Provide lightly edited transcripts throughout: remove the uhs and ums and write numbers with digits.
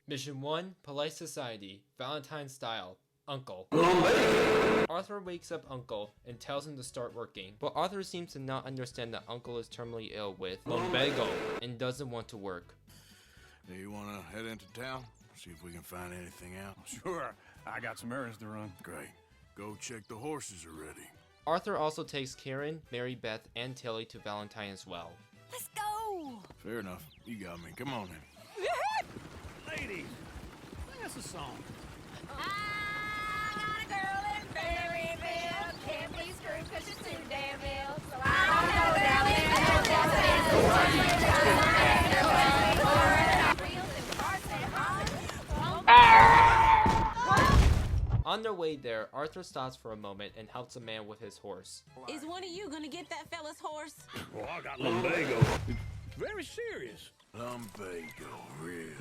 Mission 1, Polite Society, Valentine style, Uncle. Arthur wakes up Uncle and tells him to start working, but Arthur seems to not understand that Uncle is terminally ill with lumbago and doesn't want to work. Do you want to head into town? See if we can find anything out? Sure, I got some errands to run. Great. Go check the horses are ready. Arthur also takes Kieran, Mary Beth, and Tilly to Valentine as well. Let's go! Fair enough. You got me. Come on then. Ladies, sing us a song. I got a girl in Berryville. Can't be screwed because she's too damn ill. So I don't know down in On their way there, Arthur stops for a moment and helps a man with his horse. Is one of you gonna get that fella's horse? Well, I got lumbago. It's very serious. Lumbago, really?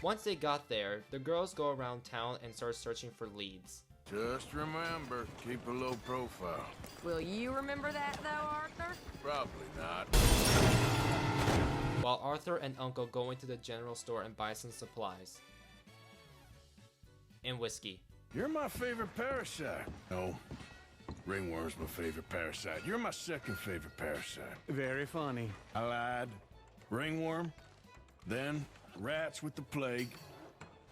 Once they got there, the girls go around town and start searching for leads. Just remember, keep a low profile. Will you remember that, though, Arthur? Probably not. While Arthur and Uncle go into the general store and buy some supplies. And whiskey. You're my favorite parasite. No, ringworm's my favorite parasite. You're my second favorite parasite. Very funny. I lied. Ringworm, then rats with the plague,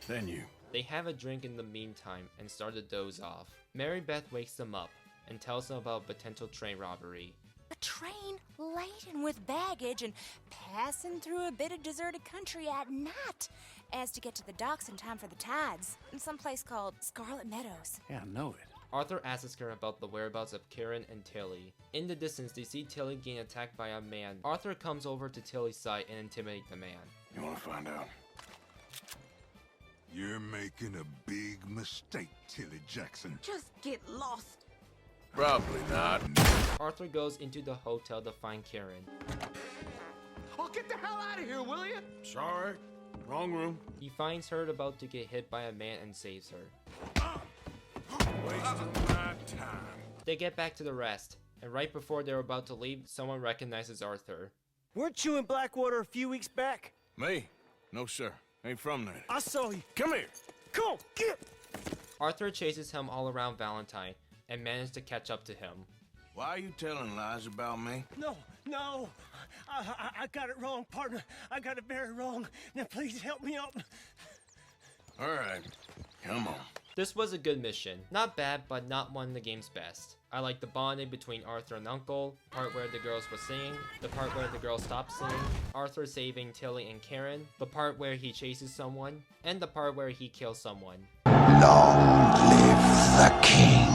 then you. They have a drink in the meantime and start to doze off. Mary Beth wakes them up and tells them about potential train robbery. a train laden with baggage and passing through a bit of deserted country at night as to get to the docks in time for the tides in some place called Scarlet Meadows. Yeah, I know it. Arthur asks her about the whereabouts of Kieran and Tilly. In the distance, they see Tilly getting attacked by a man. Arthur comes over to Tilly's side and intimidates the man. You want to find out? You're making a big mistake, Tilly Jackson. Just get lost. Probably not. Arthur goes into the hotel to find Kieran. Oh, get the hell out of here, will you? Sorry, wrong room. He finds her about to get hit by a man and saves her. Wasting my time. They get back to the rest, and right before they're about to leave, someone recognizes Arthur. Weren't you in Blackwater a few weeks back? Me? No, sir. Ain't from there. I saw you. Come here. Come on, get! Arthur chases him all around Valentine and manages to catch up to him. Why are you telling lies about me? No. I got it wrong, partner. I got it very wrong. Now please help me out. All right, come on. This was a good mission. Not bad, but not one of the game's best. I like the bonding between Arthur and Uncle, the part where the girls were singing, the part where the girls stopped singing, Arthur saving Tilly and Kieran, the part where he chases someone, and the part where he kills someone. Long live the king.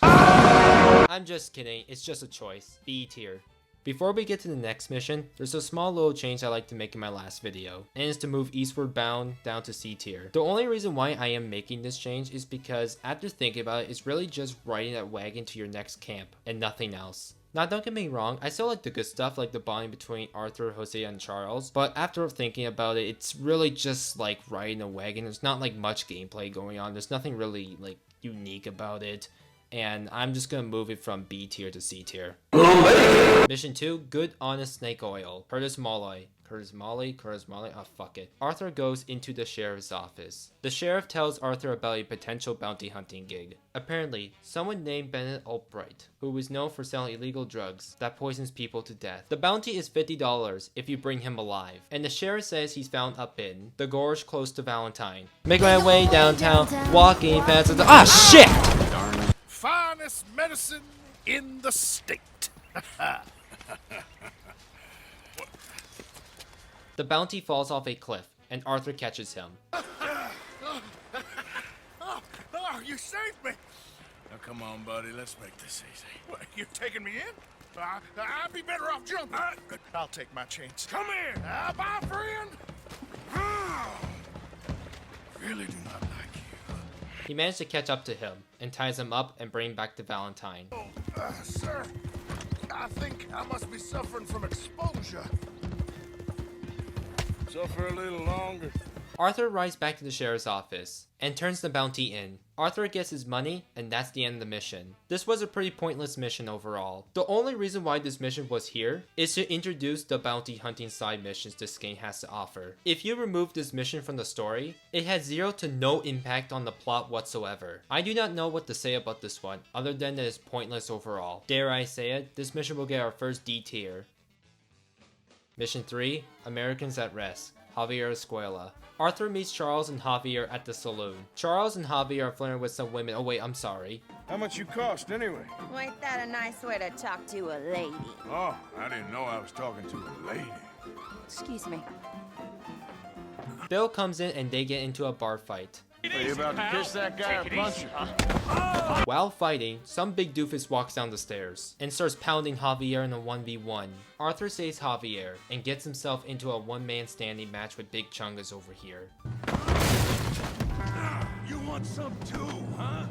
I'm just kidding, it's just a choice. B tier. Before we get to the next mission, there's a small little change I like to make in my last video, and it's to move eastward bound down to C tier. The only reason why I am making this change is because after thinking about it, it's really just riding that wagon to your next camp, and nothing else. Now don't get me wrong, I still like the good stuff like the bonding between Arthur, Hosea, and Charles, but after thinking about it, it's really just like riding a wagon. There's not like much gameplay going on, there's nothing really like unique about it. And I'm just gonna move it from B tier to C tier. Mission 2, Good Honest Snake Oil. Curtis Molloy, oh fuck it. Arthur goes into the sheriff's office. The sheriff tells Arthur about a potential bounty hunting gig. Apparently, someone named Bennett Albright, who is known for selling illegal drugs that poisons people to death. The bounty is $50 if you bring him alive. And the sheriff says he's found up in the gorge close to Valentine. Make my way downtown, walking past the— ah shit! Darn it. Finest medicine in the state. The bounty falls off a cliff, and Arthur catches him. Oh, you saved me. Now come on, buddy. Let's make this easy. What, you taking me in? I'd be better off jumping. I'll take my chance. Come here. Bye, friend. Really do not like you. He managed to catch up to him, and ties him up and bring him back to Valentine. Sir, I think I must be suffering from exposure. Suffer a little longer. Arthur rides back to the sheriff's office and turns the bounty in. Arthur gets his money, and that's the end of the mission. This was a pretty pointless mission overall. The only reason why this mission was here is to introduce the bounty hunting side missions this game has to offer. If you remove this mission from the story, it has zero to no impact on the plot whatsoever. I do not know what to say about this one, other than that it's pointless overall. Dare I say it, this mission will get our first D tier. Mission 3, Americans at Rest, Javier Escuela. Arthur meets Charles and Javier at the saloon. Charles and Javier are flirting with some women. Oh wait, I'm sorry. How much you cost, anyway? Well, ain't that a nice way to talk to a lady? Oh, I didn't know I was talking to a lady. Excuse me. Bill comes in and they get into a bar fight. Are you about to kiss that guy or punch him? While fighting, some big doofus walks down the stairs and starts pounding Javier in a 1v1. Arthur saves Javier and gets himself into a one-man standing match with Big Chungus over here. You want some too, huh?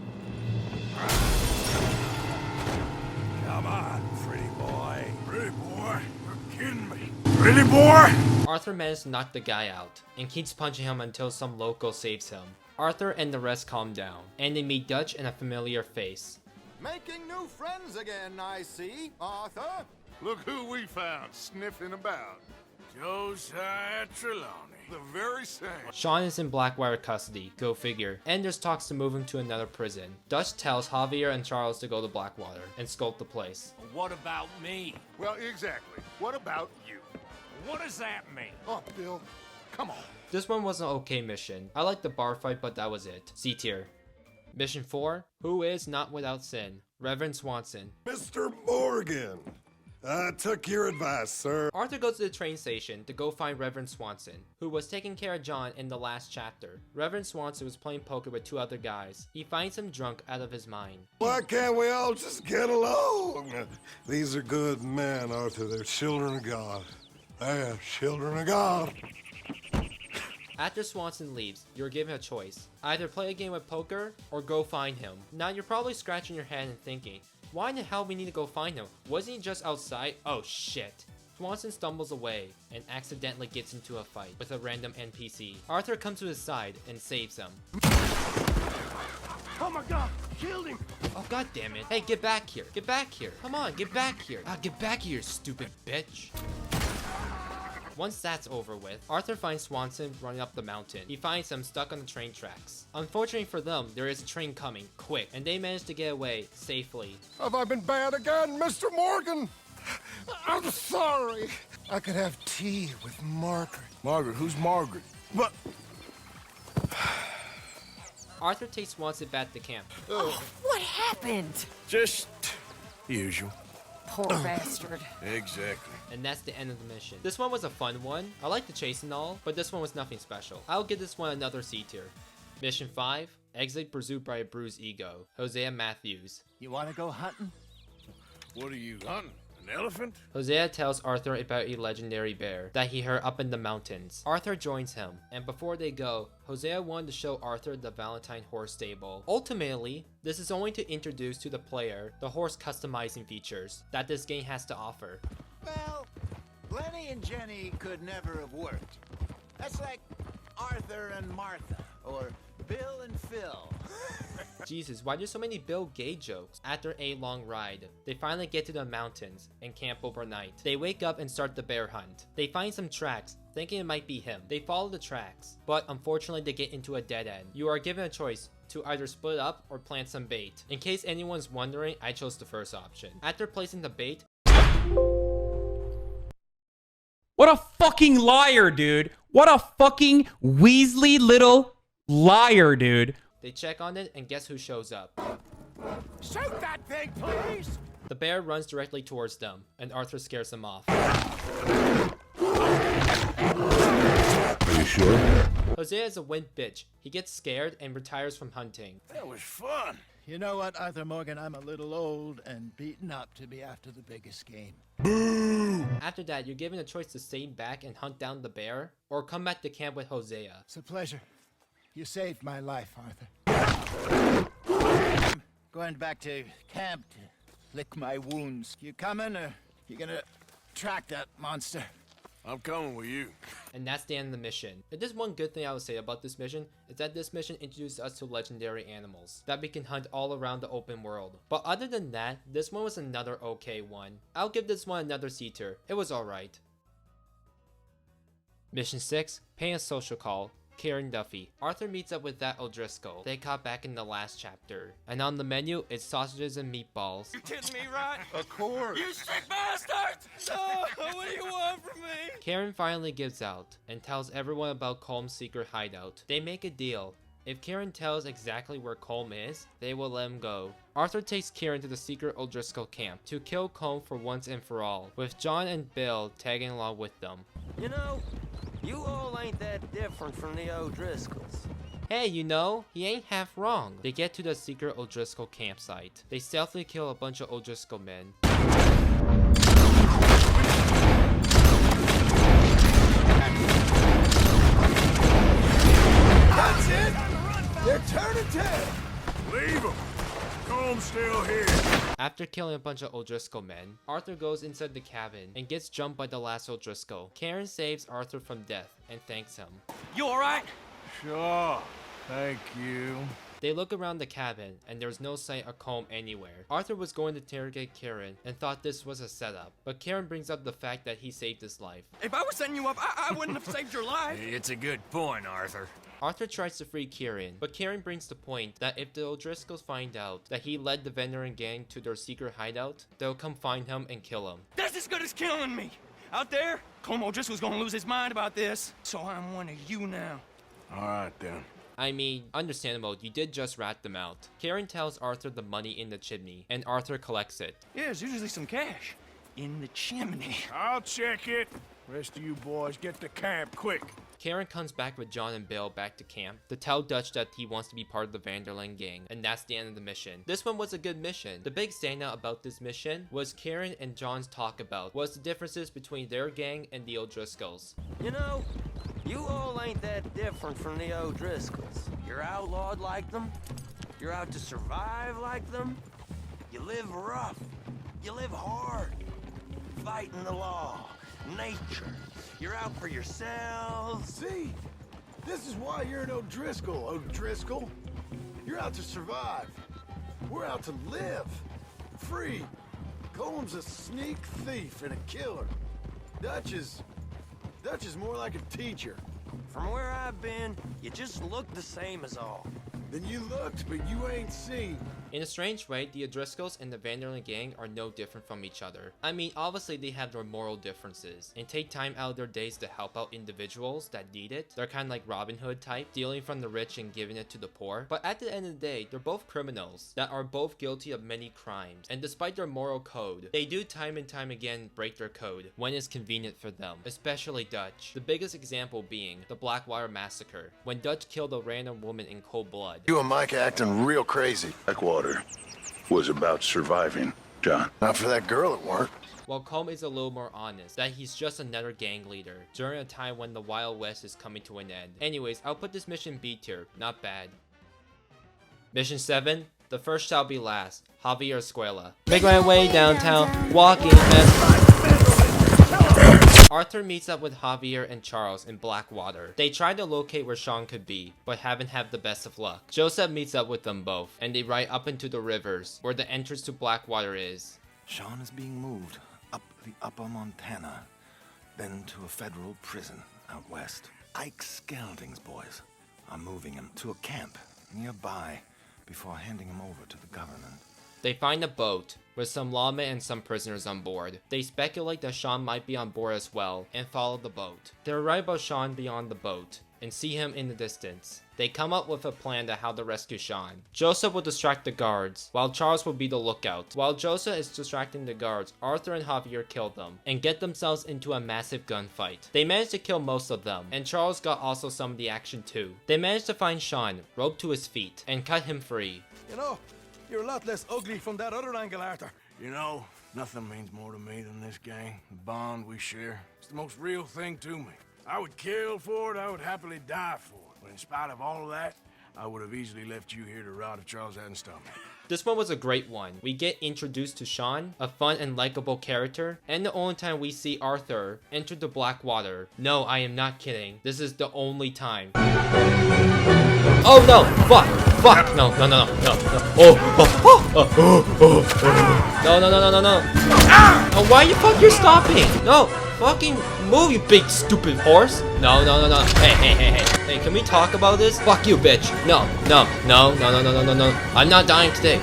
Come on, pretty boy. Pretty boy? You're kidding me. Pretty boy? Arthur manages to knock the guy out and keeps punching him until some local saves him. Arthur and the rest calm down, and they meet Dutch and a familiar face. Making new friends again, I see, Arthur. Look who we found sniffing about. Josiah Trelawney. The very same. Sean is in Blackwater custody, go figure, and there's talks to move him to another prison. Dutch tells Javier and Charles to go to Blackwater and sculpt the place. What about me? Well, exactly. What about you? What does that mean? Oh, Bill, come on. This one was an okay mission. I liked the bar fight, but that was it. C tier. Mission 4, Who is Not Without Sin? Reverend Swanson. Mr. Morgan, I took your advice, sir. Arthur goes to the train station to go find Reverend Swanson, who was taking care of John in the last chapter. Reverend Swanson was playing poker with two other guys. He finds him drunk out of his mind. Why can't we all just get along? These are good men, Arthur. They're children of God. They are children of God. After Swanson leaves, you're given a choice. Either play a game of poker or go find him. Now you're probably scratching your head and thinking, why in the hell we need to go find him? Wasn't he just outside? Oh shit. Swanson stumbles away and accidentally gets into a fight with a random NPC. Arthur comes to his side and saves him. Oh my god, killed him! Oh god damn it. Hey, get back here. Get back here. Come on, get back here. Get back here, stupid bitch. Once that's over with, Arthur finds Swanson running up the mountain. He finds him stuck on the train tracks. Unfortunately for them, there is a train coming, quick, and they manage to get away safely. Have I been bad again, Mr. Morgan? I'm sorry. I could have tea with Margaret. Margaret? Who's Margaret? But Arthur takes Swanson back to camp. What happened? Just usual. Poor bastard. Exactly. And that's the end of the mission. This one was a fun one. I like the chase and all, but this one was nothing special. I'll give this one another C tier. Mission 5, Exit Pursued by a Bruised Ego, Hosea Matthews. You wanna go hunting? What are you hunting? An elephant? Hosea tells Arthur about a legendary bear that he heard up in the mountains. Arthur joins him, and before they go, Hosea wanted to show Arthur the Valentine horse stable. Ultimately, this is only to introduce to the player the horse customizing features that this game has to offer. Well, Lenny and Jenny could never have worked. That's like Arthur and Martha, or Bill and Phil. Jesus, why do so many Bill Gay jokes? After a long ride, they finally get to the mountains and camp overnight. They wake up and start the bear hunt. They find some tracks, thinking it might be him. They follow the tracks, but unfortunately they get into a dead end. You are given a choice to either split up or plant some bait. In case anyone's wondering, I chose the first option. After placing the bait, what a fucking liar, dude. What a fucking Weasley little liar, dude. they check on it, and guess who shows up? Shoot that thing, please! The bear runs directly towards them, and Arthur scares him off. Are you sure? Hosea is a wimp bitch. He gets scared and retires from hunting. That was fun. You know what, Arthur Morgan, I'm a little old and beaten up to be after the biggest game. After that, you're given a choice to stay back and hunt down the bear, or come back to camp with Hosea. It's a pleasure. You saved my life, Arthur. I'm going back to camp to lick my wounds. You coming, or you gonna track that monster? I'm coming with you. And that's the end of the mission. If there's one good thing I would say about this mission, is that this mission introduced us to legendary animals that we can hunt all around the open world. But other than that, this one was another okay one. I'll give this one another C tier. It was alright. Mission 6, paying a social call. Kieran Duffy. Arthur meets up with that O'Driscoll they caught back in the last chapter. And on the menu, it's sausages and meatballs. You kidding me, right? Of course. You sick bastards! Oh, what do you want from me? Kieran finally gives out and tells everyone about Colm's secret hideout. They make a deal. If Kieran tells exactly where Colm is, they will let him go. Arthur takes Kieran to the secret O'Driscoll camp to kill Colm for once and for all, with John and Bill tagging along with them. You know, you all ain't that different from the O'Driscolls. Hey, you know, he ain't half wrong. They get to the secret O'Driscoll campsite. They stealthily kill a bunch of O'Driscoll men. That's it! They're turning tail! Leave them! Colm's still here. After killing a bunch of O'Driscoll men, Arthur goes inside the cabin and gets jumped by the last O'Driscoll. Kieran saves Arthur from death and thanks him. You alright? Sure. Thank you. They look around the cabin and there's no sight of Colm anywhere. Arthur was going to interrogate Kieran and thought this was a setup, but Kieran brings up the fact that he saved his life. If I was setting you up, I wouldn't have saved your life. It's a good point, Arthur. Arthur tries to free Kieran, but Kieran brings the point that if the O'Driscolls find out that he led the Veteran gang to their secret hideout, they'll come find him and kill him. That's as good as killing me. Out there, Colm O'Driscoll's gonna lose his mind about this, so I'm one of you now. All right, then. I mean, understandable, you did just rat them out. Kieran tells Arthur the money in the chimney, and Arthur collects it. Yeah, there's usually some cash in the chimney. I'll check it. Rest of you boys, get to camp quick. Kieran comes back with John and Bill back to camp to tell Dutch that he wants to be part of the Vanderland gang, and that's the end of the mission. This one was a good mission. The big standout about this mission was Kieran and John's talk about was the differences between their gang and the O'Driscolls. You know, you all ain't that different from the O'Driscolls. You're outlawed like them. You're out to survive like them. You live rough. You live hard. Fighting the law. Nature. You're out for yourselves. See? This is why you're an O'Driscoll, O'Driscoll. You're out to survive. We're out to live. Free. Colm's a sneak thief and a killer. Dutch is more like a teacher. From where I've been, you just look the same as all. Then you looked, but you ain't seen. In a strange way, the O'Driscolls and the Vanderland gang are no different from each other. I mean, obviously they have their moral differences and take time out of their days to help out individuals that need it. They're kind of like Robin Hood type, stealing from the rich and giving it to the poor. But at the end of the day, they're both criminals that are both guilty of many crimes. And despite their moral code, they do time and time again break their code when it's convenient for them, especially Dutch. The biggest example being the Blackwater Massacre, when Dutch killed a random woman in cold blood. You and Micah acting real crazy. Blackwater was about surviving, John. Not for that girl, it weren't. While Colm is a little more honest, that he's just another gang leader during a time when the Wild West is coming to an end. Anyways, I'll put this mission B tier, not bad. Mission 7, the first shall be last, Javier Escuela. Make my way downtown, walking as... Arthur meets up with Javier and Charles in Blackwater. They try to locate where Sean could be, but haven't had the best of luck. Joseph meets up with them both, and they ride up into the rivers, where the entrance to Blackwater is. Sean is being moved up the upper Montana, then to a federal prison out west. Ike Skelding's boys are moving him to a camp nearby before handing him over to the government. They find a boat with some lawmen and some prisoners on board. They speculate that Sean might be on board as well and follow the boat. They arrive about Sean beyond the boat and see him in the distance. They come up with a plan to how to rescue Sean. Joseph will distract the guards, while Charles will be the lookout. While Joseph is distracting the guards, Arthur and Javier kill them and get themselves into a massive gunfight. They manage to kill most of them, and Charles got also some of the action too. They manage to find Sean, roped to his feet, and cut him free. You know, you're a lot less ugly from that other angle, Arthur. You know, nothing means more to me than this gang. The bond we share. It's the most real thing to me. I would kill for it, I would happily die for it. But in spite of all of that, I would have easily left you here to rot if Charles hadn't stopped me. This one was a great one. We get introduced to Sean, a fun and likable character, and the only time we see Arthur enter the black water. No, I am not kidding. This is the only time. Oh no! Fuck! Fuck! No! No! No! No! No! No! No! No! No! No! No! Oh, why you fuck? You're stopping! No! Fucking move, you big stupid horse! No! No! No! No! Hey! Hey! Hey! Hey! Hey! Can we talk about this? Fuck you, bitch! No! No! No! No! No! No! No! No! No! I'm not dying today.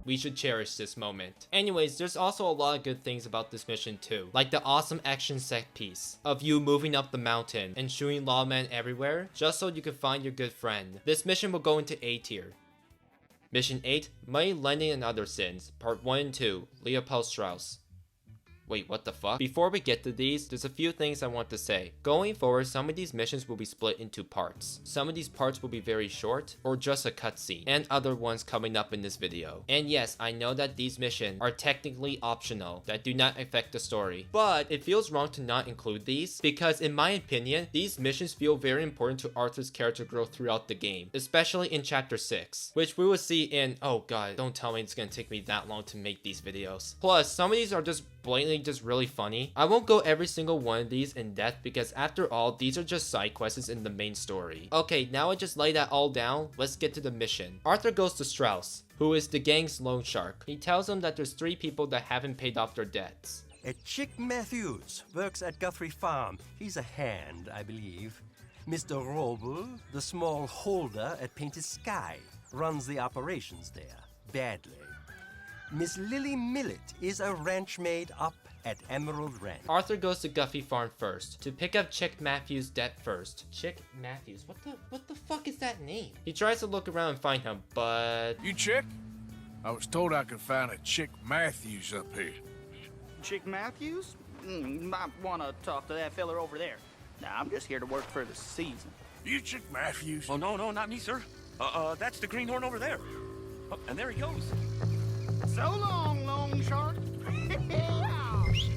We should cherish this moment. Anyways, there's also a lot of good things about this mission too. Like the awesome action set piece of you moving up the mountain and shooting lawmen everywhere just so you can find your good friend. This mission will go into A tier. Mission 8, Money, Lending, and Other Sins, Part 1 and 2, Leopold Strauss. Wait, what the fuck? Before we get to these, there's a few things I want to say. Going forward, some of these missions will be split into parts. Some of these parts will be very short, or just a cutscene, and other ones coming up in this video. And yes, I know that these missions are technically optional, that do not affect the story. But it feels wrong to not include these, because in my opinion, these missions feel very important to Arthur's character growth throughout the game, especially in Chapter 6, which we will see in, oh god, don't tell me it's gonna take me that long to make these videos. Plus, some of these are just blatantly just really funny. I won't go every single one of these in depth because after all, these are just side quests in the main story. Okay, now I just lay that all down, let's get to the mission. Arthur goes to Strauss, who is the gang's loan shark. He tells him that there's 3 people that haven't paid off their debts. Chick Matthews works at Guthrie Farm. He's a hand, I believe. Mr. Roble, the small holder at Painted Sky, runs the operations there, badly. Miss Lily Millet is a ranch maid up at Emerald Ranch. Arthur goes to Guthrie Farm first, to pick up Chick Matthews' debt first. Chick Matthews? What the fuck is that name? He tries to look around and find him, but... You Chick? I was told I could find a Chick Matthews up here. Chick Matthews? Might want to talk to that feller over there. Nah, I'm just here to work for the season. You Chick Matthews? Oh, no, not me, sir. That's the greenhorn over there. Oh, and there he goes. So long, long shark.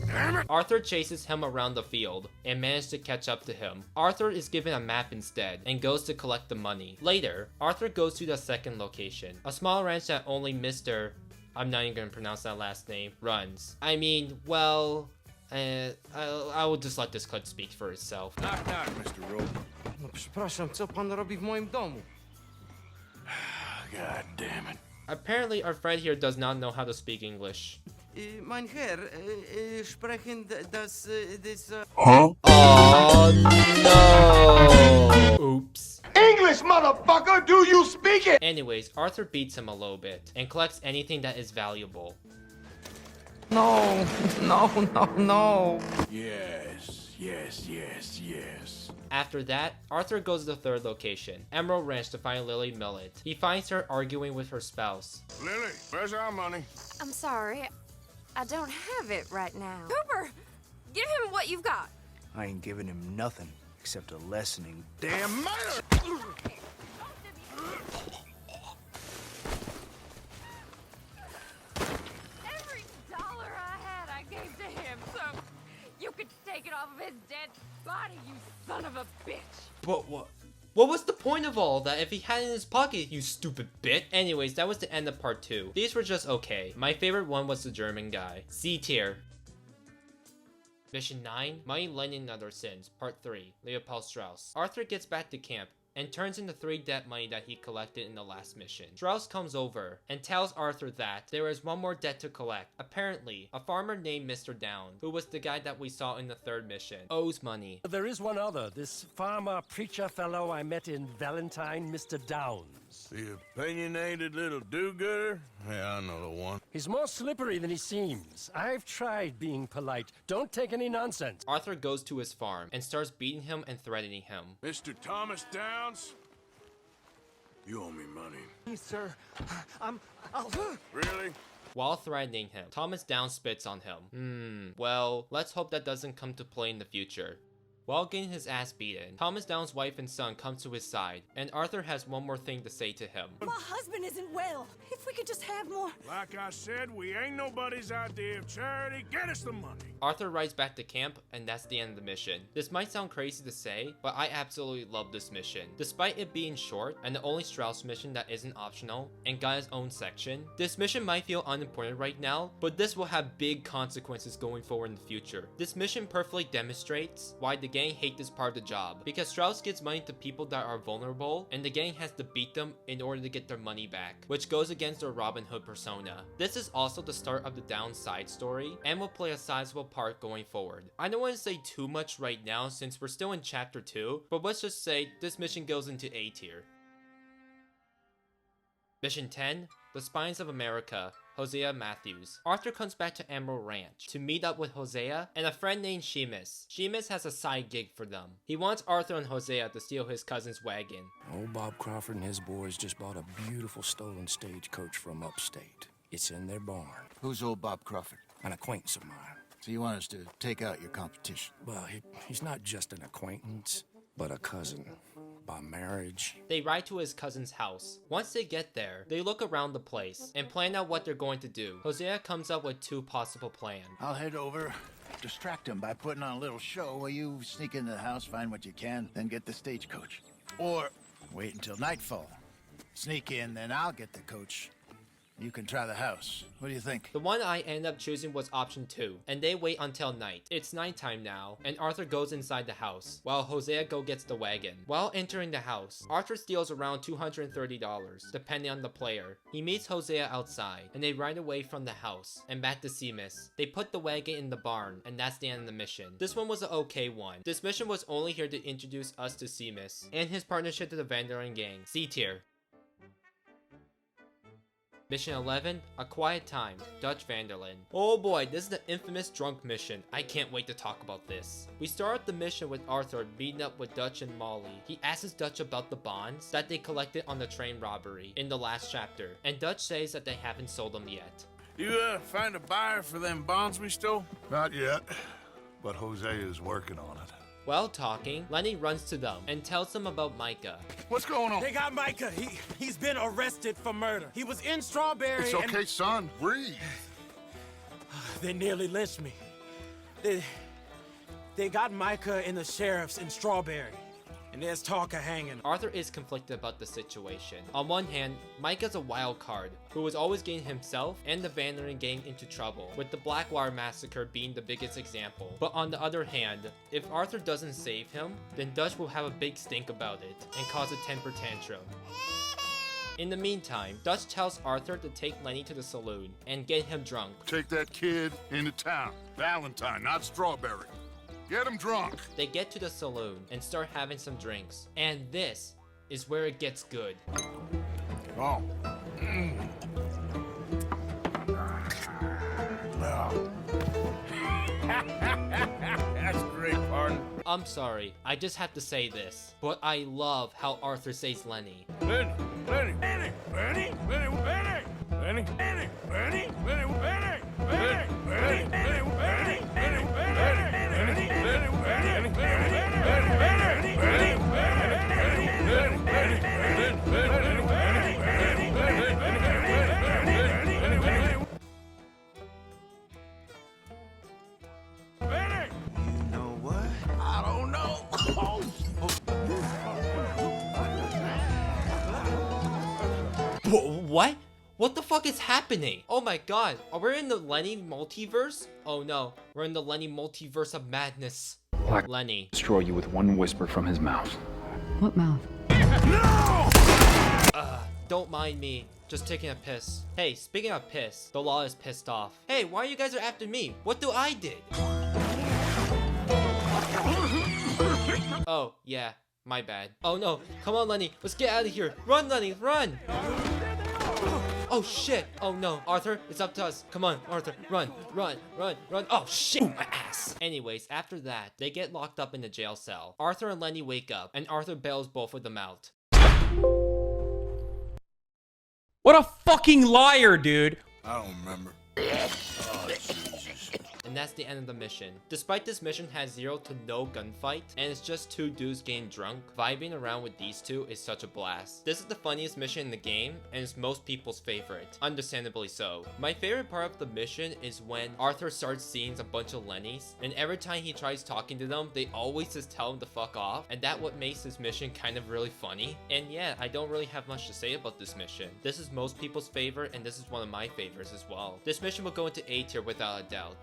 Damn it! Arthur chases him around the field and manages to catch up to him. Arthur is given a map instead and goes to collect the money. Later, Arthur goes to the second location, a small ranch that only Mr. I'm not even gonna pronounce that last name, runs. I mean, well, I will just let this clip speak for itself. Knock, knock, Mr. Rowe. No, przepraszam, co pan robi w moim domu? God damn it. Apparently, our friend here does not know how to speak English. Mein Herr, sprechen das, Huh? Oh no! Oops. English, motherfucker! Do you speak it? Anyways, Arthur beats him a little bit and collects anything that is valuable. No. Yes. After that, Arthur goes to the third location, Emerald Ranch, to find Lily Millet. He finds her arguing with her spouse. Lily, where's our money? I'm sorry. I don't have it right now. Cooper, give him what you've got. I ain't giving him nothing except a lessening damn murder. Every dollar I had, I gave to him, so you could take it off of his dead body, you son of a bitch. But what? What was the point of all that if he had it in his pocket, you stupid bit? Anyways, that was the end of part 2. These were just okay. My favorite one was the German guy. C tier. Mission 9, Money, Lending, and Other Sins, Part 3, Leopold Strauss. Arthur gets back to camp and turns in the 3 debt money that he collected in the last mission. Strauss comes over and tells Arthur that there is one more debt to collect. Apparently, a farmer named Mr. Down, who was the guy that we saw in the 3rd mission, owes money. There is one other, this farmer preacher fellow I met in Valentine, Mr. Downs. The opinionated little do-gooder? Yeah, I know the one. He's more slippery than he seems. I've tried being polite. Don't take any nonsense. Arthur goes to his farm and starts beating him and threatening him. Mr. Thomas Downs? You owe me money. Please, sir. Really? While threatening him, Thomas Downs spits on him. Well, let's hope that doesn't come to play in the future. While getting his ass beaten, Thomas Downs' wife and son come to his side, and Arthur has one more thing to say to him. My husband isn't well. If we could just have more. Like I said, we ain't nobody's idea of charity. Get us the money. Arthur rides back to camp, and that's the end of the mission. This might sound crazy to say, but I absolutely love this mission. Despite it being short, and the only Strauss mission that isn't optional, and got its own section, this mission might feel unimportant right now, but this will have big consequences going forward in the future. This mission perfectly demonstrates why the gang hate this part of the job, because Strauss gives money to people that are vulnerable, and the gang has to beat them in order to get their money back, which goes against their Robin Hood persona. This is also the start of the downside story, and will play a sizable part going forward. I don't want to say too much right now since we're still in chapter 2, but let's just say this mission goes into A tier. Mission 10, The Spines of America, Hosea Matthews. Arthur comes back to Emerald Ranch to meet up with Hosea and a friend named Seamus. Seamus has a side gig for them. He wants Arthur and Hosea to steal his cousin's wagon. Old Bob Crawford and his boys just bought a beautiful stolen stagecoach from upstate. It's in their barn. Who's old Bob Crawford? An acquaintance of mine. So you want us to take out your competition? Well, he's not just an acquaintance, but a cousin. By marriage. They ride to his cousin's house. Once they get there, they look around the place and plan out what they're going to do. Hosea comes up with 2 possible plans. I'll head over, distract him by putting on a little show while you sneak into the house, find what you can, then get the stagecoach. Or wait until nightfall. Sneak in, then I'll get the coach. You can try the house. What do you think? The one I ended up choosing was option 2, and they wait until night. It's nighttime now, and Arthur goes inside the house, while Hosea gets the wagon. While entering the house, Arthur steals around $230, depending on the player. He meets Hosea outside, and they ride away from the house, and back to Seamus. They put the wagon in the barn, and that's the end of the mission. This one was an okay one. This mission was only here to introduce us to Seamus, and his partnership to the Vanderlyn gang. C tier. Mission 11, A Quiet Time, Dutch Vanderlyn. Oh boy, this is the infamous drunk mission. I can't wait to talk about this. We start the mission with Arthur meeting up with Dutch and Molly. He asks Dutch about the bonds that they collected on the train robbery in the last chapter, and Dutch says that they haven't sold them yet. You find a buyer for them bonds we stole? Not yet, but Hosea is working on it. While talking, Lenny runs to them and tells them about Micah. What's going on? They got Micah. He's been arrested for murder. He was in Strawberry. It's okay, son. Breathe. They nearly lynched me. They got Micah and the sheriffs in Strawberry. And there's talk of hanging. Arthur is conflicted about the situation. On one hand, Micah's a wild card who was always getting himself and the Vanderlyn gang into trouble, with the Blackwater massacre being the biggest example. But on the other hand, if Arthur doesn't save him, then Dutch will have a big stink about it and cause a temper tantrum. In the meantime, Dutch tells Arthur to take Lenny to the saloon and get him drunk. Take that kid into town. Valentine, not Strawberry. Get him drunk. They get to the saloon and start having some drinks. And this is where it gets good. Oh. That's great, pardon. I'm sorry, I just have to say this, but I love how Arthur says Lenny. Lenny, Lenny, Lenny, Lenny, Lenny, Lenny, Lenny, Lenny, Lenny, Lenny, Lenny, Lenny, Lenny, Lenny, What? What the fuck is happening? Oh my god, are we in the Lenny multiverse? Oh no, we're in the Lenny multiverse of madness. Lenny. Destroy you with one whisper from his mouth. What mouth? No! Don't mind me. Just taking a piss. Hey, speaking of piss, the law is pissed off. Hey, why you guys are after me? What do I did? Oh, yeah. My bad. Oh no, come on Lenny, let's get out of here. Run Lenny, run! Oh shit, oh no, Arthur, it's up to us. Come on, Arthur, run, run, run, run. Oh shit, my ass. Anyways, after that, they get locked up in the jail cell. Arthur and Lenny wake up, and Arthur bails both of them out. What a fucking liar, dude. I don't remember. Oh, Jesus. And and that's the end of the mission. Despite this mission has 0 to no gunfight, and it's just 2 dudes getting drunk, vibing around with these two is such a blast. This is the funniest mission in the game, and it's most people's favorite, understandably so. My favorite part of the mission is when Arthur starts seeing a bunch of Lennies, and every time he tries talking to them, they always just tell him to fuck off, and that's what makes this mission kind of really funny. And yeah, I don't really have much to say about this mission. This is most people's favorite, and this is one of my favorites as well. This mission will go into A tier without a doubt.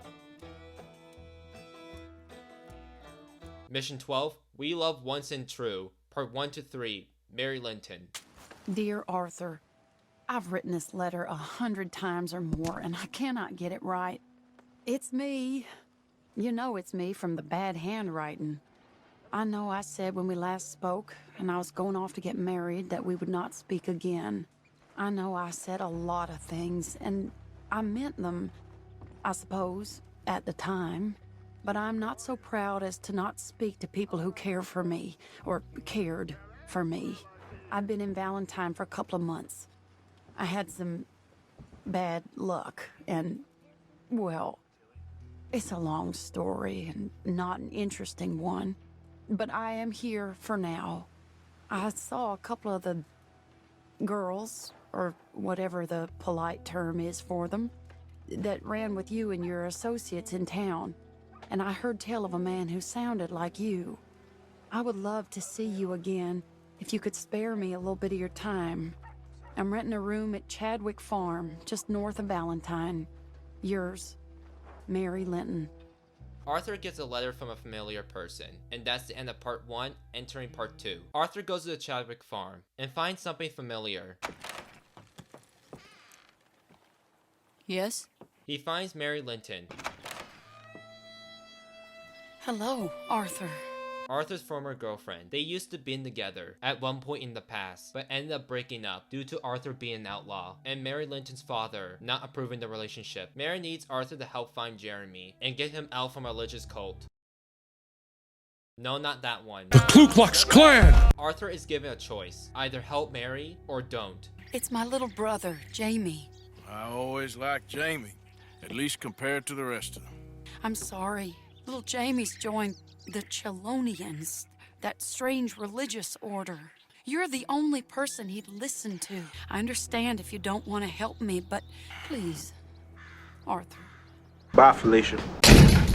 Mission 12, We Love Once and True, Part 1 to 3, Mary Linton. Dear Arthur, I've written this letter 100 times or more, and I cannot get it right. It's me. You know it's me from the bad handwriting. I know I said when we last spoke, and I was going off to get married, that we would not speak again. I know I said a lot of things, and I meant them, I suppose, at the time. But I'm not so proud as to not speak to people who care for me, or cared for me. I've been in Valentine for a couple of months. I had some bad luck, and, well, it's a long story and not an interesting one. But I am here for now. I saw a couple of the girls, or whatever the polite term is for them, that ran with you and your associates in town. And I heard tell of a man who sounded like you. I would love to see you again, if you could spare me a little bit of your time. I'm renting a room at Chadwick Farm, just north of Valentine. Yours, Mary Linton. Arthur gets a letter from a familiar person, and that's the end of Part 1, entering Part 2. Arthur goes to the Chadwick Farm, and finds something familiar. Yes? He finds Mary Linton. Hello, Arthur. Arthur's former girlfriend. They used to be together at one point in the past, but ended up breaking up due to Arthur being an outlaw, and Mary Linton's father not approving the relationship. Mary needs Arthur to help find Jeremy, and get him out from a religious cult. No, not that one. The Ku Klux Klan! Arthur is given a choice. Either help Mary, or don't. It's my little brother, Jamie. I always liked Jamie, at least compared to the rest of them. I'm sorry. Little Jamie's joined the Chelonians, that strange religious order. You're the only person he'd listen to. I understand if you don't want to help me, but please, Arthur. Bye, Felicia.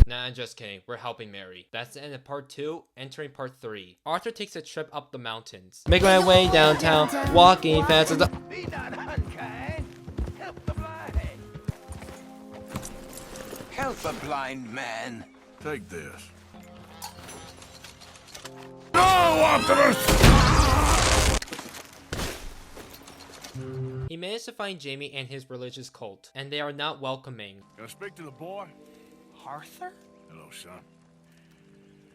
Nah, I'm just kidding. We're helping Mary. That's the end of Part 2, entering Part 3. Arthur takes a trip up the mountains. Make my way downtown, walking fast as the... Be not unkind. Help the blind. Help a blind man. Take this. No, Optimus! He managed to find Jamie and his religious cult, and they are not welcoming. Can I speak to the boy? Arthur? Hello, son.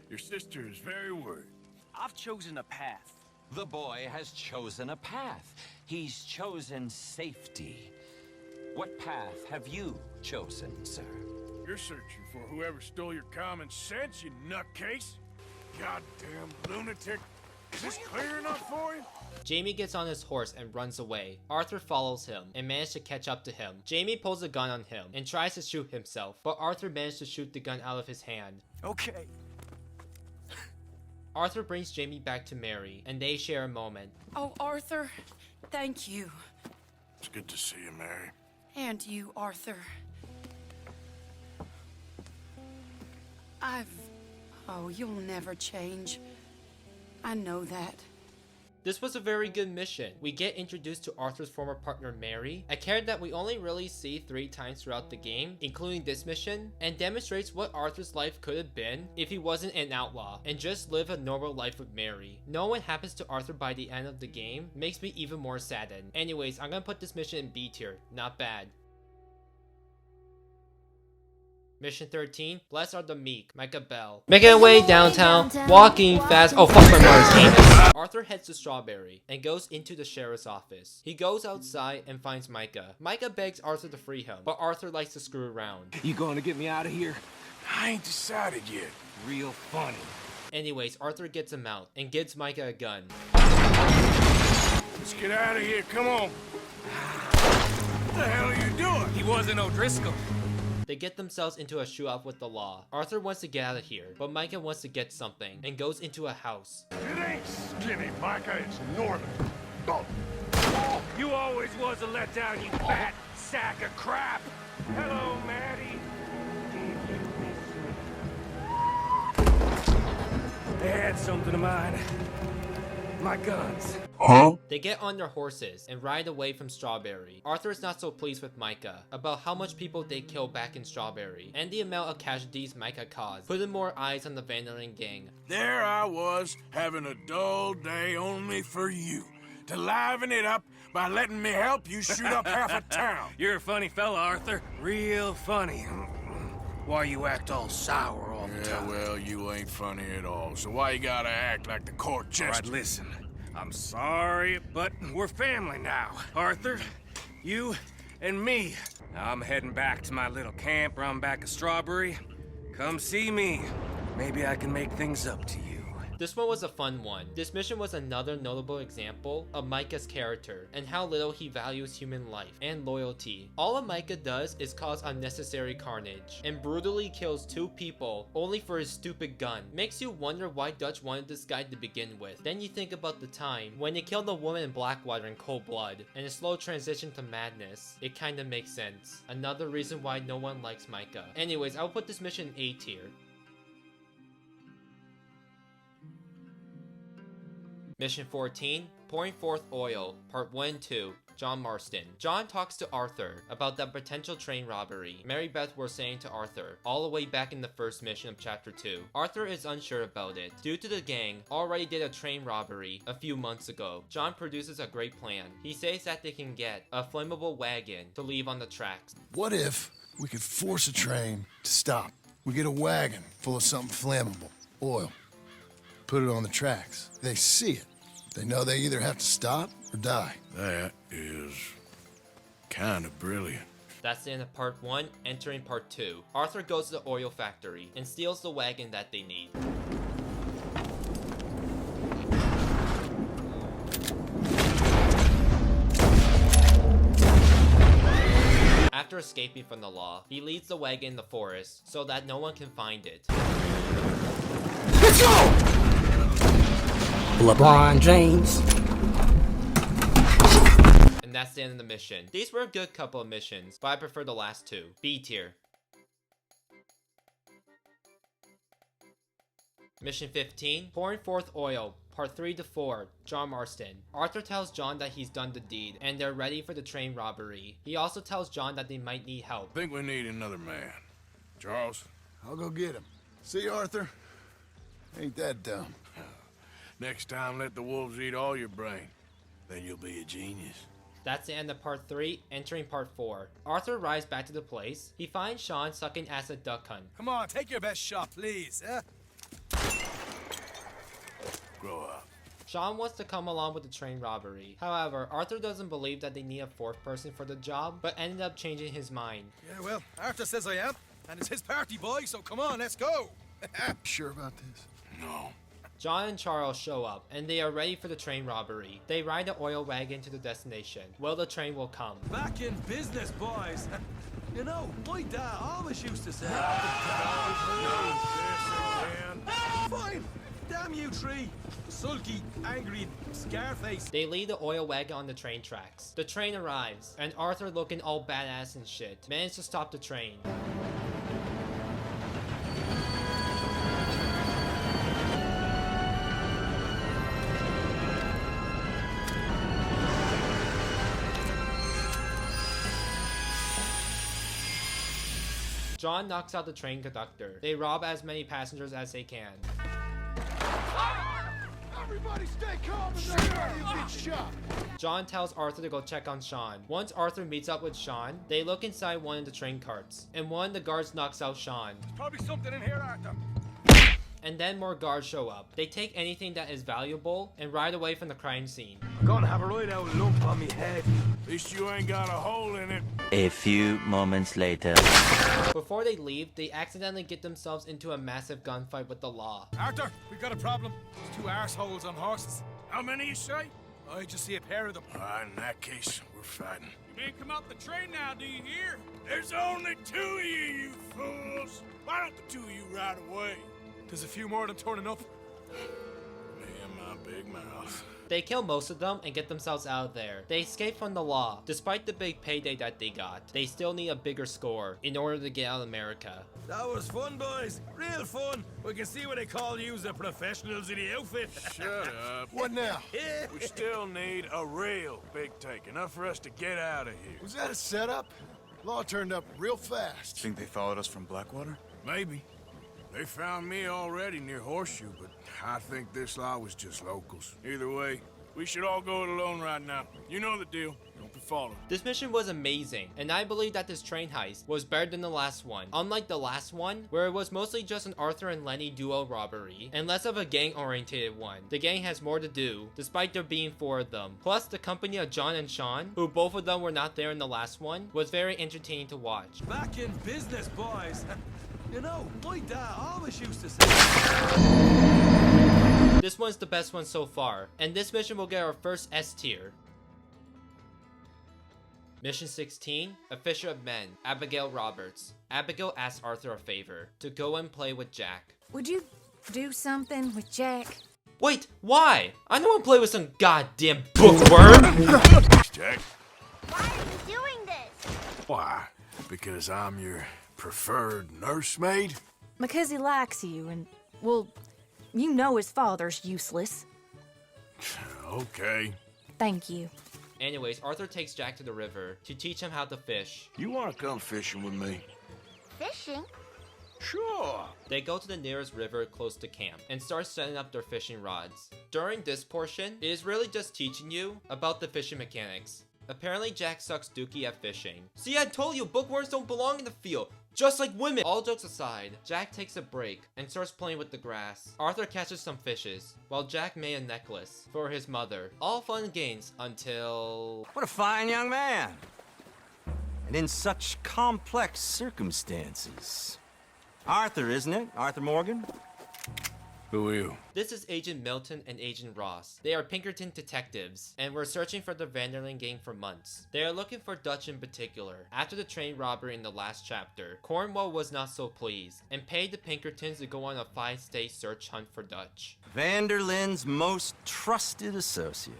Your sister is very worried. I've chosen a path. The boy has chosen a path. He's chosen safety. What path have you chosen, sir? You're searching for whoever stole your common sense, you nutcase. Goddamn lunatic. Is this clear enough for you? Jamie gets on his horse and runs away. Arthur follows him and manages to catch up to him. Jamie pulls a gun on him and tries to shoot himself, but Arthur manages to shoot the gun out of his hand. Okay. Arthur brings Jamie back to Mary, and they share a moment. Oh, Arthur, thank you. It's good to see you, Mary. And you, Arthur. Oh, you'll never change. I know that. This was a very good mission. We get introduced to Arthur's former partner Mary, a character that we only really see 3 times throughout the game, including this mission, and demonstrates what Arthur's life could have been if he wasn't an outlaw and just lived a normal life with Mary. Knowing what happens to Arthur by the end of the game makes me even more saddened. Anyways, I'm gonna put this mission in B tier. Not bad. Mission 13, Blessed are the Meek, Micah Bell. Making our way downtown, walking fast. Oh, fuck my mother's game. Arthur heads to Strawberry and goes into the sheriff's office. He goes outside and finds Micah. Micah begs Arthur to free him, but Arthur likes to screw around. You going to get me out of here? I ain't decided yet. Real funny. Anyways, Arthur gets him out and gives Micah a gun. Let's get out of here, come on. What the hell are you doing? He wasn't O'Driscoll. They get themselves into a shootout with the law. Arthur wants to get out of here, but Micah wants to get something and goes into a house. It ain't skinny, Micah, it's northern. Oh. You always was a letdown, you fat sack of crap! Hello, Maddie. They had something of mine. My guns. Huh? They get on their horses and ride away from Strawberry. Arthur is not so pleased with Micah about how much people they killed back in Strawberry and the amount of casualties Micah caused, putting more eyes on the Valentine gang. There I was, having a dull day only for you, to liven it up by letting me help you shoot up half a town. You're a funny fella, Arthur. Real funny. Why you act all sour all the time? Yeah, well, you ain't funny at all, so why you gotta act like the court jester? All right, listen. I'm sorry, but we're family now. Arthur, you and me. Now I'm heading back to my little camp around back of Strawberry. Come see me. Maybe I can make things up to you. This one was a fun one. This mission was another notable example of Micah's character and how little he values human life and loyalty. All a Micah does is cause unnecessary carnage and brutally kills 2 people only for his stupid gun. Makes you wonder why Dutch wanted this guy to begin with. Then you think about the time when he killed a woman in Blackwater in cold blood and a slow transition to madness. It kinda makes sense. Another reason why no one likes Micah. Anyways, I'll put this mission in A tier. Mission 14, Pouring Forth Oil, Part 1 and 2, John Marston. John talks to Arthur about that potential train robbery Mary Beth was saying to Arthur all the way back in the first mission of Chapter 2. Arthur is unsure about it, due to the gang already did a train robbery a few months ago. John produces a great plan. He says that they can get a flammable wagon to leave on the tracks. What if we could force a train to stop? We get a wagon full of something flammable, oil, put it on the tracks. They see it. They know they either have to stop or die. That is kind of brilliant. That's the end of Part 1, entering Part 2. Arthur goes to the oil factory and steals the wagon that they need. After escaping from the law, he leaves the wagon in the forest so that no one can find it. Let's go! LeBron James. And that's the end of the mission. These were a good couple of missions, but I prefer the last 2. B tier. Mission 15, Pouring Forth Oil, Part 3 to 4, John Marston. Arthur tells John that he's done the deed, and they're ready for the train robbery. He also tells John that they might need help. Think we need another man. Charles? I'll go get him. See, Arthur? Ain't that dumb. Next time, let the wolves eat all your brain. Then you'll be a genius. That's the end of Part 3, entering Part 4. Arthur arrives back to the place. He finds Sean sucking ass at duck hunt. Come on, take your best shot, please. Grow up. Sean wants to come along with the train robbery. However, Arthur doesn't believe that they need a 4th person for the job, but ended up changing his mind. Yeah, well, Arthur says I am, and it's his party, boy, so come on, let's go. Sure about this? No. John and Charles show up, and they are ready for the train robbery. They ride the oil wagon to the destination. Well, the train will come. Back in business, boys. You know, my dad always used to say... Fine. Damn you, tree. Sulky, angry, scarface. They lead the oil wagon on the train tracks. The train arrives, and Arthur, looking all badass and shit, manages to stop the train. John knocks out the train conductor. They rob as many passengers as they can. Everybody stay calm and nobody will get shot. John tells Arthur to go check on Sean. Once Arthur meets up with Sean, they look inside one of the train carts, and one of the guards knocks out Sean. There's probably something in here, Arthur. And then more guards show up. They take anything that is valuable and ride away from the crime scene. I'm gonna have a right out lump on me head. At least you ain't got a hole in it. A few moments later. Before they leave, they accidentally get themselves into a massive gunfight with the law. Arthur, we've got a problem. There's 2 arseholes on horses. How many you say? I just see a pair of them. In that case, we're fighting. You ain't come off the train now, do you hear? There's only 2 of you fools. Why don't the 2 of you ride away? There's a few more of them torn enough. Me and my big mouth. They kill most of them and get themselves out of there. They escape from the law. Despite the big payday that they got, they still need a bigger score in order to get out of America. That was fun, boys. Real fun. We can see what they call you the professionals in the outfit. Shut up. What now? We still need a real big take. Enough for us to get out of here. Was that a setup? Law turned up real fast. Think they followed us from Blackwater? Maybe. They found me already near Horseshoe, but I think this lot was just locals. Either way, we should all go it alone right now. You know the deal. Don't be followed. This mission was amazing, and I believe that this train heist was better than the last one. Unlike the last one, where it was mostly just an Arthur and Lenny duo robbery, and less of a gang-oriented one. The gang has more to do, despite there being 4 of them. Plus, the company of John and Sean, who both of them were not there in the last one, was very entertaining to watch. Back in business, boys. You know, my dad always used to say... This one's the best one so far, and this mission will get our first S tier. Mission 16, A Fisher of Men, Abigail Roberts. Abigail asks Arthur a favor, to go and play with Jack. Would you do something with Jack? Wait, why? I don't want to play with some goddamn bookworm! Jack? Why are you doing this? Why? Because I'm your preferred nursemaid? Because he likes you, and, well, you know his father's useless. Okay. Thank you. Anyways, Arthur takes Jack to the river to teach him how to fish. You want to come fishing with me? Fishing? Sure. They go to the nearest river close to camp and start setting up their fishing rods. During this portion, it is really just teaching you about the fishing mechanics. Apparently Jack sucks dookie at fishing. See, I told you bookworms don't belong in the field, just like women. All jokes aside, Jack takes a break and starts playing with the grass. Arthur catches some fishes, while Jack made a necklace for his mother. All fun and games until... What a fine young man. And in such complex circumstances. Arthur, isn't it? Arthur Morgan? Who are you? This is Agent Milton and Agent Ross. They are Pinkerton detectives, and were searching for the Vanderlyn gang for months. They are looking for Dutch in particular. After the train robbery in the last chapter, Cornwall was not so pleased, and paid the Pinkertons to go on a 5-state search hunt for Dutch. Vanderlyn's most trusted associate.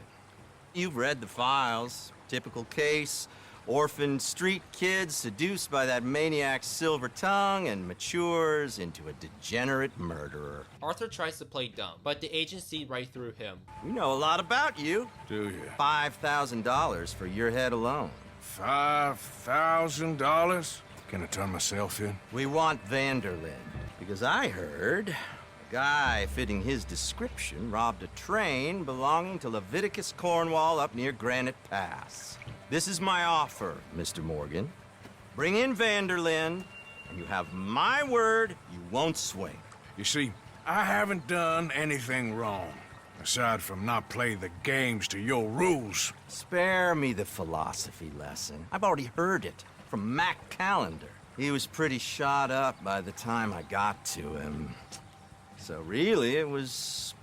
You've read the files. Typical case. Orphaned street kid seduced by that maniac's silver tongue and matures into a degenerate murderer. Arthur tries to play dumb, but the agents see right through him. We know a lot about you. Do you? $5,000 for your head alone. $5,000? Can I turn myself in? We want Vanderlyn, because I heard a guy fitting his description robbed a train belonging to Leviticus Cornwall up near Granite Pass. This is my offer, Mr. Morgan. Bring in Vanderlyn, and you have my word you won't swing. You see, I haven't done anything wrong, aside from not play the games to your rules. Spare me the philosophy lesson. I've already heard it from Mac Callender. He was pretty shot up by the time I got to him. So really, it was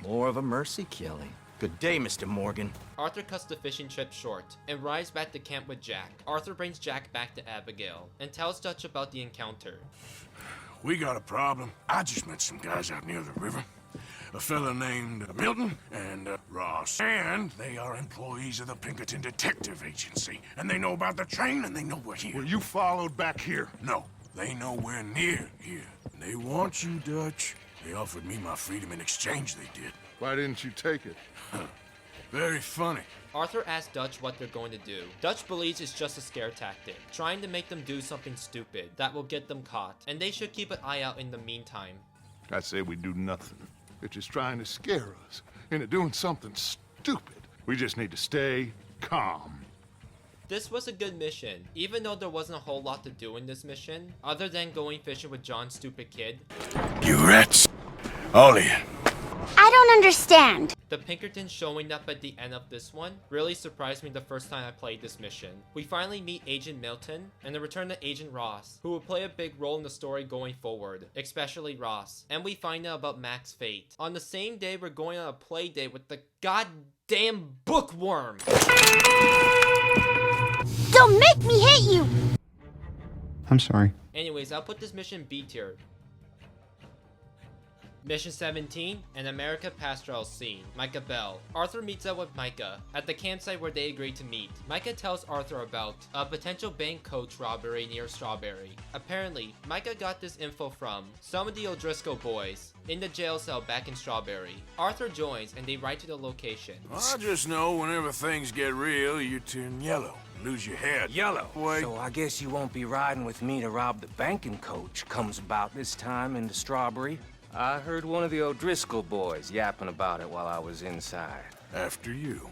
more of a mercy killing. Good day, Mr. Morgan. Arthur cuts the fishing trip short and rides back to camp with Jack. Arthur brings Jack back to Abigail and tells Dutch about the encounter. We got a problem. I just met some guys out near the river. A fella named Milton and Ross. And they are employees of the Pinkerton Detective Agency. And they know about the train and they know we're here. Were you followed back here? No, they know we're near here. They want you, Dutch. They offered me my freedom in exchange, they did. Why didn't you take it? Very funny. Arthur asks Dutch what they're going to do. Dutch believes it's just a scare tactic, trying to make them do something stupid that will get them caught, and they should keep an eye out in the meantime. I say we do nothing. They're just trying to scare us into doing something stupid. We just need to stay calm. This was a good mission, even though there wasn't a whole lot to do in this mission, other than going fishing with John's stupid kid. You rats! All of you. I don't understand. The Pinkertons showing up at the end of this one really surprised me the first time I played this mission. We finally meet Agent Milton and the return to Agent Ross, who will play a big role in the story going forward, especially Ross. And we find out about Mac's fate. On the same day, we're going on a play date with the damn bookworm! Don't make me hit you! I'm sorry. Anyways, I'll put this mission B tier. Mission 17, an America Pastoral scene. Micah Bell. Arthur meets up with Micah at the campsite where they agreed to meet. Micah tells Arthur about a potential bank coach robbery near Strawberry. Apparently, Micah got this info from some of the O'Driscoll boys in the jail cell back in Strawberry. Arthur joins and they ride to the location. I just know whenever things get real, you turn yellow. Lose your head. Yellow. Wait. So I guess you won't be riding with me to rob the banking coach comes about this time in the Strawberry. I heard one of the O'Driscoll boys yapping about it while I was inside. After you.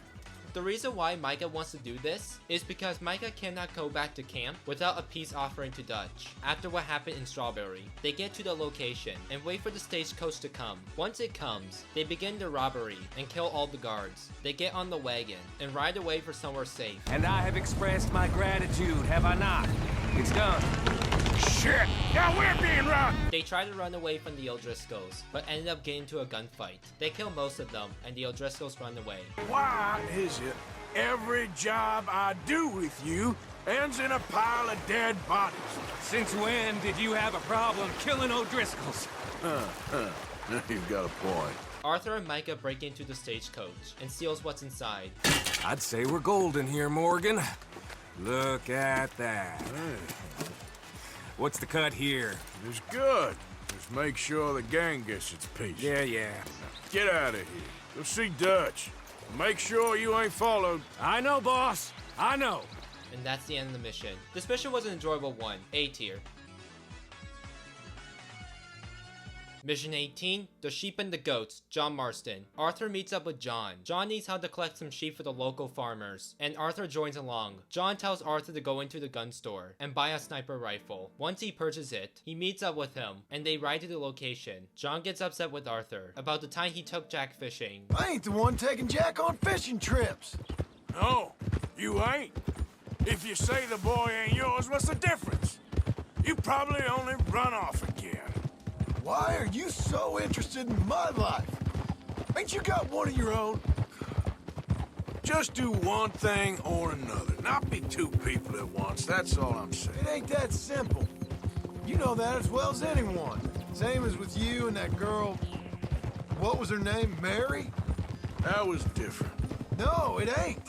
The reason why Micah wants to do this is because Micah cannot go back to camp without a peace offering to Dutch. After what happened in Strawberry, they get to the location and wait for the stagecoach to come. Once it comes, they begin the robbery and kill all the guards. They get on the wagon and ride away for somewhere safe. And I have expressed my gratitude, have I not? It's done. Shit! Now we're being robbed! They try to run away from the O'Driscolls, but ended up getting into a gunfight. They kill most of them, and the O'Driscolls run away. Why is it every job I do with you ends in a pile of dead bodies? Since when did you have a problem killing O'Driscolls? You've got a point. Arthur and Micah break into the stagecoach and steals what's inside. I'd say we're golden here, Morgan. Look at that. Hey. What's the cut here? It's good. Just make sure the gang gets its piece. Yeah. Now, get out of here. Go see Dutch. Make sure you ain't followed. I know, boss. I know. And that's the end of the mission. This mission was an enjoyable one. A tier. Mission 18, The Sheep and the Goats, John Marston. Arthur meets up with John. John needs help to collect some sheep for the local farmers, and Arthur joins along. John tells Arthur to go into the gun store and buy a sniper rifle. Once he purchases it, he meets up with him, and they ride to the location. John gets upset with Arthur about the time he took Jack fishing. I ain't the one taking Jack on fishing trips. No, you ain't. If you say the boy ain't yours, what's the difference? You probably only run off again. Why are you so interested in my life? Ain't you got one of your own? Just do one thing or another. Not be two people at once, that's all I'm saying. It ain't that simple. You know that as well as anyone. Same as with you and that girl... What was her name? Mary? That was different. No, it ain't.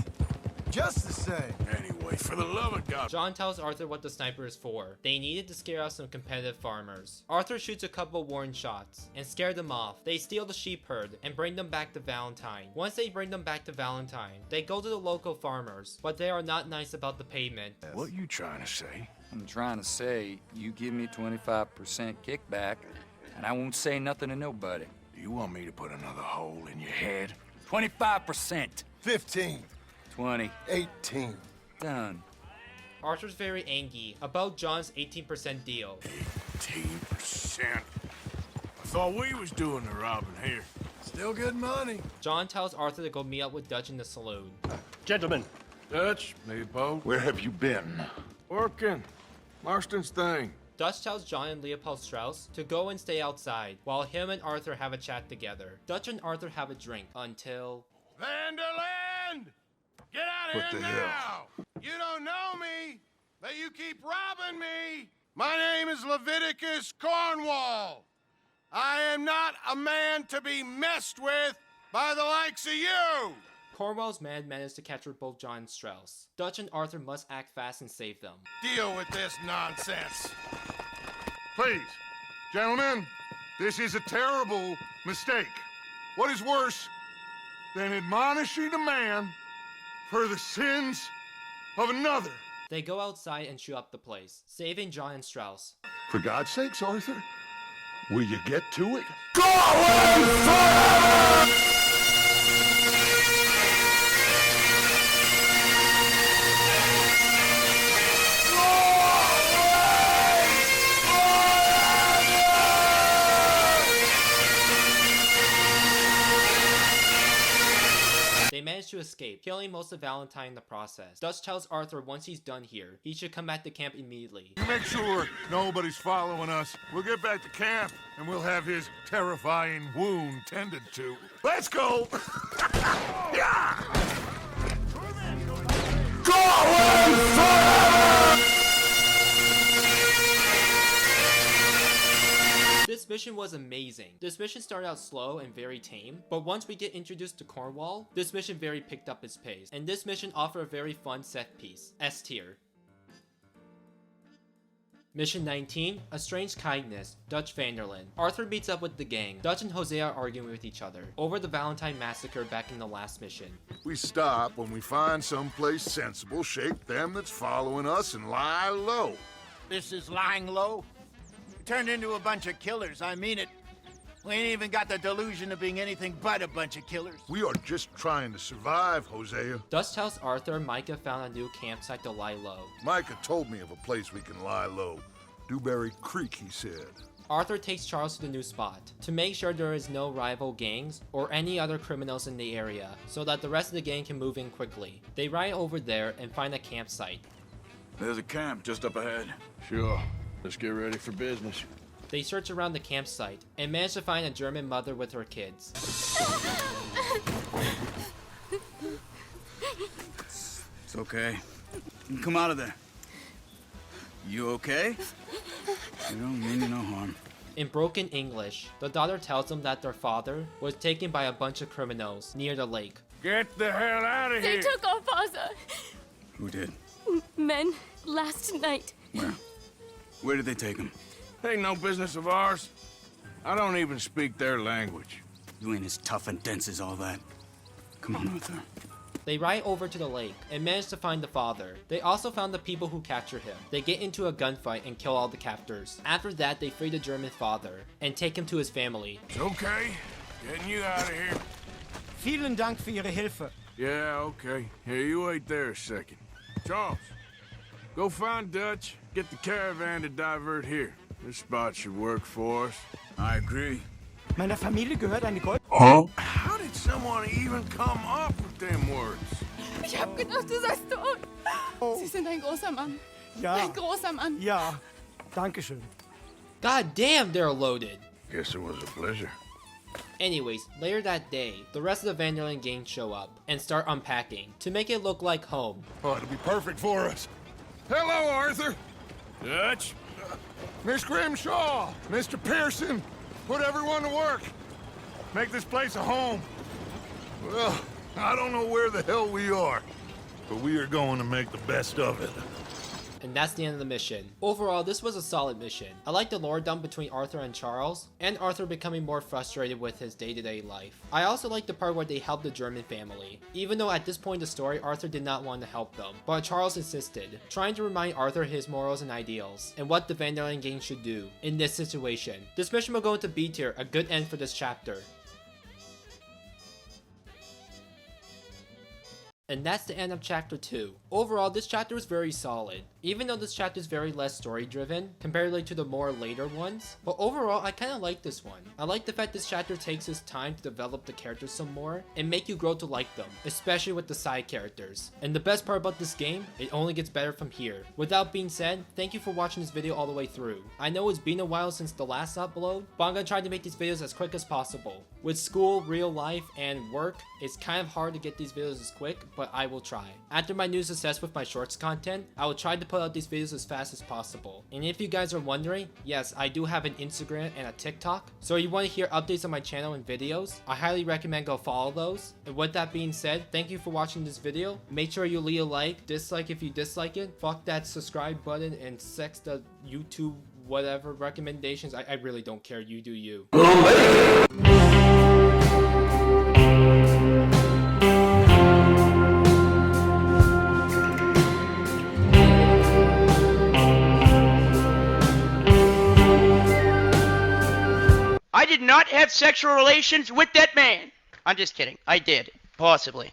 Just the same. Anyway, for the love of God. John tells Arthur what the sniper is for. They needed to scare off some competitive farmers. Arthur shoots a couple warning shots and scare them off. They steal the sheep herd and bring them back to Valentine. Once they bring them back to Valentine, they go to the local farmers, but they are not nice about the payment. What you trying to say? I'm trying to say you give me 25% kickback, and I won't say nothing to nobody. Do you want me to put another hole in your head? 25%. 15. 20. 18. Done. Arthur's very angry about John's 18% deal. 18%? I thought we was doing the robbing here. Still good money. John tells Arthur to go meet up with Dutch in the saloon. Gentlemen. Dutch, Leapold. Where have you been? Working. Marston's thing. Dutch tells John and Leopold Strauss to go and stay outside while him and Arthur have a chat together. Dutch and Arthur have a drink until... Vanderland! Get out of here now! You don't know me, but you keep robbing me! My name is Leviticus Cornwall. I am not a man to be messed with by the likes of you! Cornwall's men manage to capture both John and Strauss. Dutch and Arthur must act fast and save them. Deal with this nonsense. Please, gentlemen, this is a terrible mistake. What is worse than admonishing a man for the sins of another? They go outside and shoot up the place, saving John and Strauss. For God's sakes, Arthur, will you get to it? Go away! They manage to escape, killing most of Valentine in the process. Dutch tells Arthur once he's done here, he should come back to camp immediately. You make sure nobody's following us. We'll get back to camp, and we'll have his terrifying wound tended to. Let's go! Yeah! This mission was amazing. This mission started out slow and very tame, but once we get introduced to Cornwall, this mission very picked up its pace, and this mission offered a very fun set piece. S tier. Mission 19, A Strange Kindness, Dutch Vanderlyn. Arthur meets up with the gang. Dutch and Hosea are arguing with each other over the Valentine massacre back in the last mission. We stop when we find someplace sensible, shake them that's following us, and lie low. This is lying low? We turned into a bunch of killers, I mean it. We ain't even got the delusion of being anything but a bunch of killers. We are just trying to survive, Hosea. Dutch tells Arthur Micah found a new campsite to lie low. Micah told me of a place we can lie low. Dewberry Creek, he said. Arthur takes Charles to the new spot to make sure there is no rival gangs or any other criminals in the area so that the rest of the gang can move in quickly. They ride over there and find a campsite. There's a camp just up ahead. Sure. Let's get ready for business. They search around the campsite and manage to find a German mother with her kids. It's okay. You can come out of there. You okay? You don't mean you no harm. In broken English, the daughter tells them that their father was taken by a bunch of criminals near the lake. Get the hell out of They here! took our father. Who did? Men last night. Where? Where did they take him? Ain't no business of ours. I don't even speak their language. You ain't as tough and dense as all that. Come on, Arthur. They ride over to the lake and manage to find the father. They also found the people who captured him. They get into a gunfight and kill all the captors. After that, they free the German father and take him to his family. It's okay. Getting you out of here. Vielen Dank für Ihre Hilfe. Yeah, okay. Here, you wait there a second. Charles, go find Dutch. Get the caravan to divert here. This spot should work for us. I agree. Meiner Familie gehört eine Gold... Huh? How did someone even come up with them words? Ich hab gedacht, du seist tot. Sie sind ein großer Mann. Ja. Ein großer Mann. Ja. Dankeschön. God damn, they're loaded. Guess it was a pleasure. Anyways, later that day, the rest of the Vanderlyn gang show up and start unpacking to make it look like home. Oh, it'll be perfect for us. Hello, Arthur. Dutch? Miss Grimshaw, Mr. Pearson, put everyone to work. Make this place a home. Well, I don't know where the hell we are, but we are going to make the best of it. And that's the end of the mission. Overall, this was a solid mission. I like the lore dump between Arthur and Charles, and Arthur becoming more frustrated with his day-to-day life. I also like the part where they helped the German family. Even though at this point in the story, Arthur did not want to help them, but Charles insisted, trying to remind Arthur his morals and ideals, and what the Vanderlyn gang should do in this situation. This mission will go into B tier, a good end for this chapter. And that's the end of chapter 2. Overall, this chapter was very solid, even though this chapter is very less story driven comparatively to the more later ones. But overall, I kind of like this one. I like the fact this chapter takes its time to develop the characters some more and make you grow to like them, especially with the side characters. And the best part about this game, it only gets better from here. With that being said, thank you for watching this video all the way through. I know it's been a while since the last upload, but I'm gonna try to make these videos as quick as possible. With school, real life, and work, it's kind of hard to get these videos as quick, but I will try. After my new success with my shorts content, I will try to put out these videos as fast as possible. And if you guys are wondering, yes, I do have an Instagram and a TikTok, so if you want to hear updates on my channel and videos, I highly recommend go follow those. And with that being said, thank you for watching this video. Make sure you leave a like, dislike if you dislike it, fuck that subscribe button, and sex the YouTube whatever recommendations. I really don't care, you do you. I did not have sexual relations with that man. I'm just kidding. I did. Possibly.